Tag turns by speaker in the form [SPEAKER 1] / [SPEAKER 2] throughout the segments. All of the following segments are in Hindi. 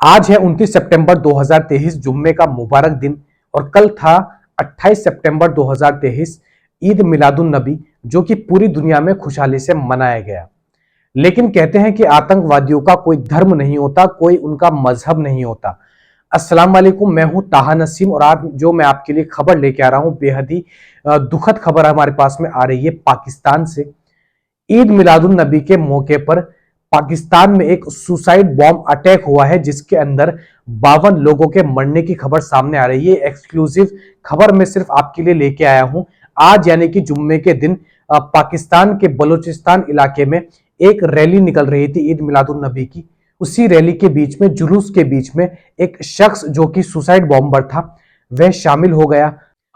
[SPEAKER 1] आज है 29 सितंबर 2023 जुम्मे का मुबारक दिन और कल था 28 सितंबर 2023 ईद मिलादुन नबी, जो कि पूरी दुनिया में खुशहाली से मनाया गया। लेकिन कहते हैं कि आतंकवादियों का कोई धर्म नहीं होता, कोई उनका मजहब नहीं होता। अस्सलाम वालेकुम, मैं हूं ताहा नसीम और आज जो मैं आपके लिए खबर लेके आ रहा हूं, बेहद ही दुखद खबर हमारे पास में आ रही है पाकिस्तान से। ईद मिलादुन नबी के मौके पर पाकिस्तान में एक सुसाइड बॉम्ब अटैक हुआ है, जिसके अंदर 52 लोगों के मरने की खबर सामने आ रही है। एक्सक्लूसिव खबर मैं सिर्फ आपके लिए लेके आया हूं। आज यानी कि जुम्मे के दिन पाकिस्तान के बलूचिस्तान इलाके में एक रैली निकल रही थी ईद मिलादुन नबी की। उसी रैली के बीच में, जुलूस के बीच में, एक शख्स जो कि सुसाइड बॉम्बर था वह शामिल हो गया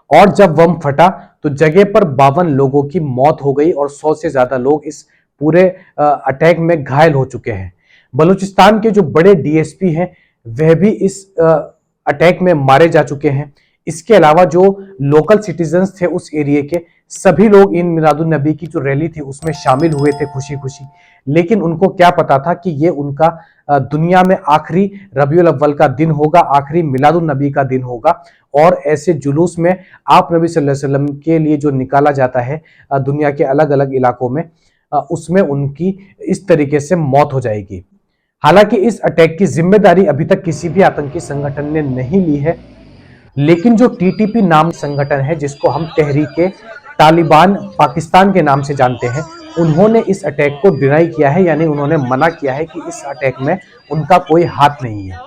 [SPEAKER 1] और जब बम फटा तो जगह पर 52 लोगों की मौत हो गई और 100 से ज्यादा लोग इस पूरे अटैक में घायल हो चुके हैं। बलूचिस्तान के जो बड़े डीएसपी हैं वह भी इस अटैक में मारे जा चुके हैं। इसके अलावा जो लोकल सिटीजन्स थे उस एरिया के, सभी लोग इन मिलादुन नबी की जो रैली थी उसमें शामिल हुए थे खुशी खुशी। लेकिन उनको क्या पता था कि ये उनका दुनिया में आखिरी रबीउल अव्वल का दिन होगा, आखिरी मिलादुन नबी का दिन होगा। और ऐसे जुलूस में आप नबी सल्लल्लाहु अलैहि वसल्लम के लिए जो निकाला जाता है दुनिया के अलग अलग इलाकों में, उसमें उनकी इस तरीके से मौत हो जाएगी। हालांकि इस अटैक की जिम्मेदारी अभी तक किसी भी आतंकी संगठन ने नहीं ली है, लेकिन जो टीटीपी नाम संगठन है, जिसको हम तहरीके तालिबान पाकिस्तान के नाम से जानते हैं, उन्होंने इस अटैक को डिनाई किया है, यानी उन्होंने मना किया है कि इस अटैक में उनका कोई हाथ नहीं है।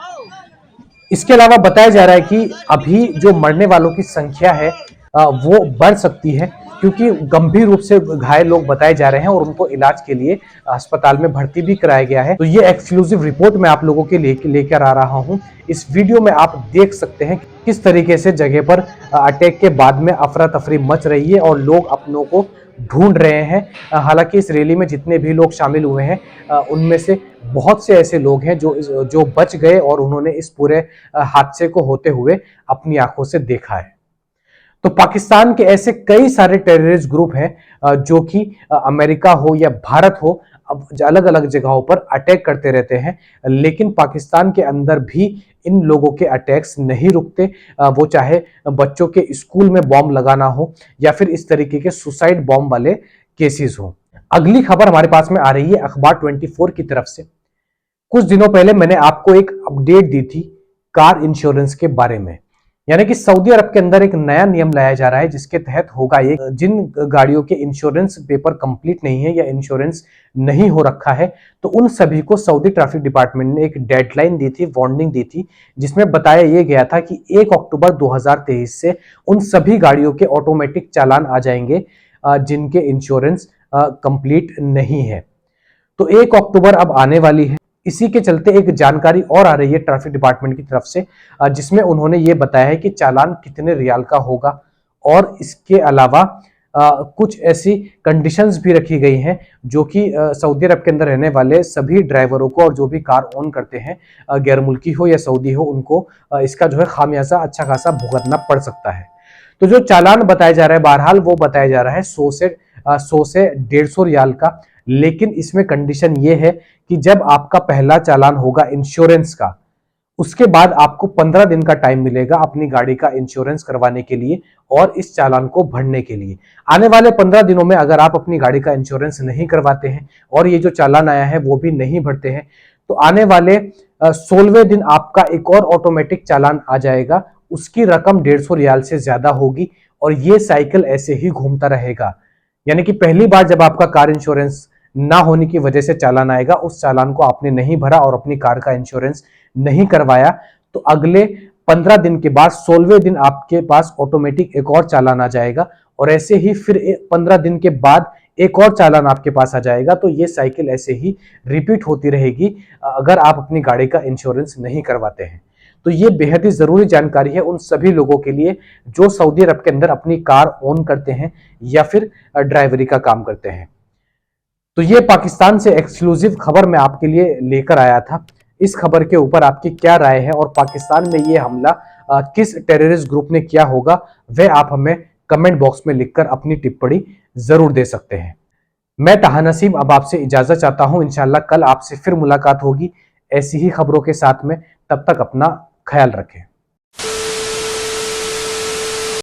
[SPEAKER 1] इसके अलावा बताया जा रहा है कि अभी जो मरने वालों की संख्या है वो बढ़ सकती है, क्योंकि गंभीर रूप से घायल लोग बताए जा रहे हैं और उनको इलाज के लिए अस्पताल में भर्ती भी कराया गया है। तो ये एक्सक्लूसिव रिपोर्ट मैं आप लोगों के लिए लेकर आ रहा हूं। इस वीडियो में आप देख सकते हैं किस तरीके से जगह पर अटैक के बाद में अफरा तफरी मच रही है और लोग अपनों को ढूंढ रहे हैं। हालांकि इस रैली में जितने भी लोग शामिल हुए हैं उनमें से बहुत से ऐसे लोग हैं जो बच गए और उन्होंने इस पूरे हादसे को होते हुए अपनी आंखों से देखा है। तो पाकिस्तान के ऐसे कई सारे टेररिस्ट ग्रुप हैं जो कि अमेरिका हो या भारत हो, अब अलग अलग जगहों पर अटैक करते रहते हैं, लेकिन पाकिस्तान के अंदर भी इन लोगों के अटैक्स नहीं रुकते। वो चाहे बच्चों के स्कूल में बॉम्ब लगाना हो या फिर इस तरीके के सुसाइड बॉम्ब वाले केसेस हो। अगली खबर हमारे पास में आ रही है अखबार 24 की तरफ से। कुछ दिनों पहले मैंने आपको एक अपडेट दी थी कार इंश्योरेंस के बारे में, यानी कि सऊदी अरब के अंदर एक नया नियम लाया जा रहा है, जिसके तहत होगा ये, जिन गाड़ियों के इंश्योरेंस पेपर कंप्लीट नहीं है या इंश्योरेंस नहीं हो रखा है, तो उन सभी को सऊदी ट्रैफिक डिपार्टमेंट ने एक डेडलाइन दी थी, वार्निंग दी थी, जिसमें बताया यह गया था कि 1 अक्टूबर 2023 से उन सभी गाड़ियों के ऑटोमेटिक चालान आ जाएंगे जिनके इंश्योरेंस कंप्लीट नहीं है। तो 1 अक्टूबर अब आने वाली है। इसी के चलते एक जानकारी और आ रही है ट्रैफिक डिपार्टमेंट की तरफ से, जिसमें उन्होंने ये बताया है कि चालान कितने रियाल का होगा और इसके अलावा कुछ ऐसी कंडीशंस भी रखी गई हैं जो कि सऊदी अरब के अंदर रहने वाले सभी ड्राइवरों को और जो भी कार ओन करते हैं, गैर मुल्की हो या सऊदी हो, उनको इसका जो है खामियाजा अच्छा खासा भुगतना पड़ सकता है। तो जो चालान बताया जा रहा है, बहरहाल वो बताया जा रहा है 100 से 150 रियाल का। लेकिन इसमें कंडीशन ये है कि जब आपका पहला चालान होगा इंश्योरेंस का, उसके बाद आपको 15 दिन का टाइम मिलेगा अपनी गाड़ी का इंश्योरेंस करवाने के लिए और इस चालान को भरने के लिए। आने वाले 15 दिनों में अगर आप अपनी गाड़ी का इंश्योरेंस नहीं करवाते हैं और ये जो चालान आया है वो भी नहीं भरते हैं, तो आने वाले 16वें दिन आपका एक और ऑटोमेटिक चालान आ जाएगा। उसकी रकम 150 रियाल से ज्यादा होगी और ये साइकिल ऐसे ही घूमता रहेगा। यानी कि पहली बार जब आपका कार इंश्योरेंस ना होने की वजह से चालान आएगा, उस चालान को आपने नहीं भरा और अपनी कार का इंश्योरेंस नहीं करवाया, तो अगले 15 दिन के बाद 16वें दिन आपके पास ऑटोमेटिक एक और चालान आ जाएगा और ऐसे ही फिर 15 दिन के बाद एक और चालान आपके पास आ जाएगा। तो ये साइकिल ऐसे ही रिपीट होती रहेगी अगर आप अपनी गाड़ी का इंश्योरेंस नहीं करवाते हैं। तो ये बेहद ही जरूरी जानकारी है उन सभी लोगों के लिए जो सऊदी अरब के अंदर अपनी कार ओन करते हैं या फिर ड्राइवरी का काम करते हैं। तो ये पाकिस्तान से एक्सक्लूसिव खबर मैं आपके लिए लेकर आया था। इस खबर के ऊपर आपकी क्या राय है और पाकिस्तान में ये हमला किस टेररिस्ट ग्रुप ने किया होगा, वह आप हमें कमेंट बॉक्स में लिखकर अपनी टिप्पणी जरूर दे सकते हैं। मैं ताहा नसीम अब आपसे इजाजत चाहता हूं। इंशाल्लाह कल आपसे फिर मुलाकात होगी ऐसी ही खबरों के साथ में, तब तक अपना ख्याल रखें।